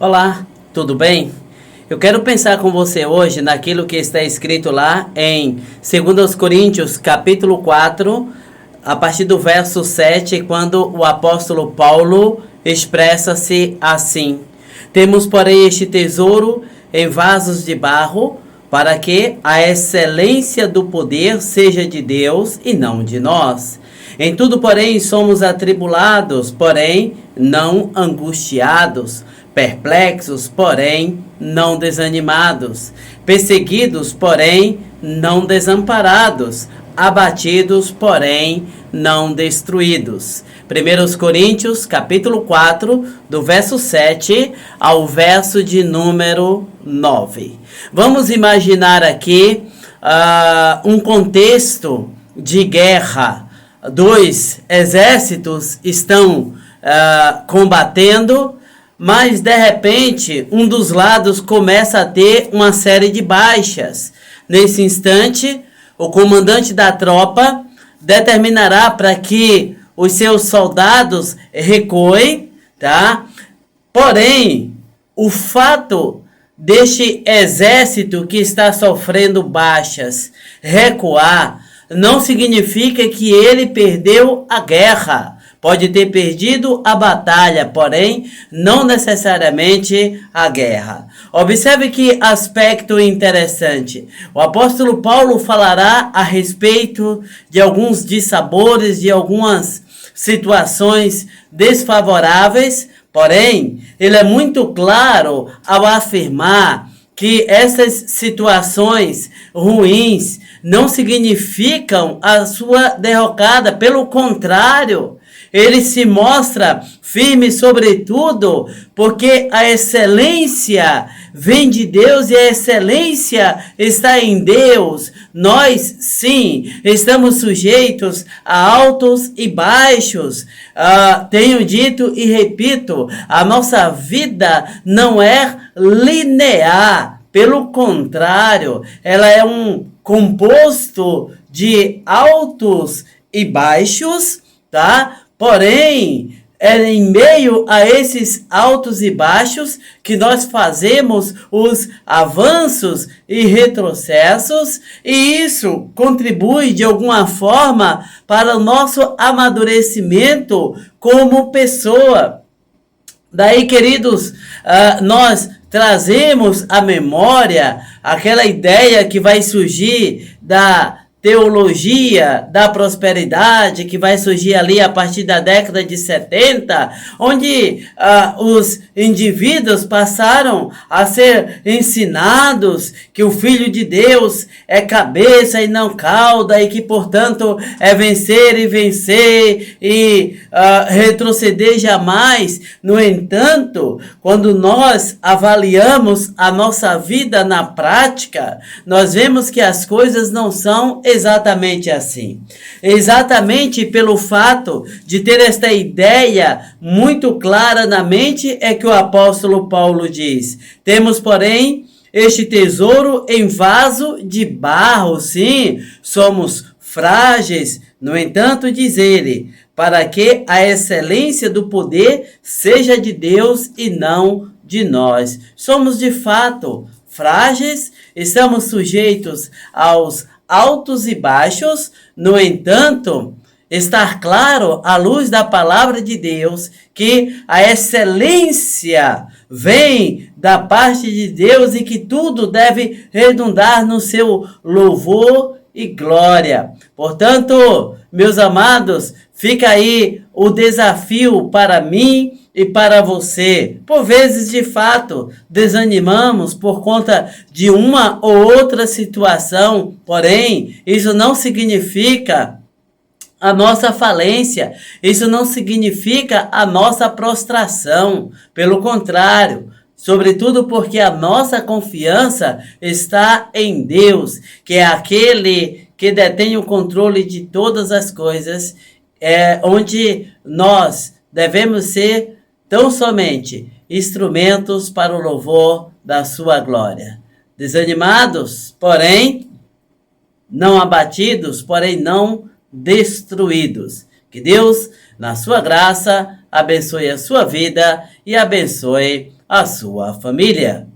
Olá, tudo bem? Eu quero pensar com você hoje naquilo que está escrito lá em 2 Coríntios, capítulo 4, a partir do verso 7, quando o apóstolo Paulo expressa-se assim: Temos, porém, este tesouro em vasos de barro, para que a excelência do poder seja de Deus e não de nós. Em tudo, porém, somos atribulados, porém não angustiados, perplexos, porém não desanimados, perseguidos, porém não desamparados, abatidos, porém não destruídos. 1 Coríntios, capítulo 4, do verso 7 ao verso de número 9. Vamos imaginar aqui um contexto de guerra. Dois exércitos estão combatendo, mas de repente um dos lados começa a ter uma série de baixas. Nesse instante, o comandante da tropa determinará para que os seus soldados recuem, tá? Porém, o fato deste exército que está sofrendo baixas recuar não significa que ele perdeu a guerra. Pode ter perdido a batalha, porém, não necessariamente a guerra. Observe que aspecto interessante. O apóstolo Paulo falará a respeito de alguns dissabores, de algumas situações desfavoráveis, porém, ele é muito claro ao afirmar que essas situações ruins não significam a sua derrocada, pelo contrário, ele se mostra firme sobretudo porque a excelência vem de Deus e a excelência está em Deus. Nós, sim, estamos sujeitos a altos e baixos. Tenho dito e repito, a nossa vida não é linear. Pelo contrário, ela é um composto de altos e baixos, tá? Porém, é em meio a esses altos e baixos que nós fazemos os avanços e retrocessos, e isso contribui de alguma forma para o nosso amadurecimento como pessoa. Daí, queridos, nós trazemos à memória aquela ideia que vai surgir da teologia da prosperidade, que vai surgir ali a partir da década de 70, onde os indivíduos passaram a ser ensinados que o Filho de Deus é cabeça e não cauda, e que, portanto, é vencer e vencer e retroceder jamais. No entanto, quando nós avaliamos a nossa vida na prática, nós vemos que as coisas não são exatamente assim. Exatamente pelo fato de ter esta ideia muito clara na mente é que o apóstolo Paulo diz: temos, porém, este tesouro em vaso de barro. Sim, somos frágeis, no entanto, diz ele, para que a excelência do poder seja de Deus e não de nós. Somos de fato frágeis, estamos sujeitos aos altos e baixos. No entanto, está claro, à luz da palavra de Deus, que a excelência vem da parte de Deus e que tudo deve redundar no seu louvor e glória. Portanto, meus amados, fica aí o desafio para mim e para você. Por vezes, de fato, desanimamos por conta de uma ou outra situação, porém, isso não significa a nossa falência, isso não significa a nossa prostração. Pelo contrário, sobretudo porque a nossa confiança está em Deus, que é aquele que detém o controle de todas as coisas, onde nós devemos ser tão somente instrumentos para o louvor da sua glória. Desanimados, porém não abatidos, porém não destruídos. Que Deus, na sua graça, abençoe a sua vida e abençoe a sua família.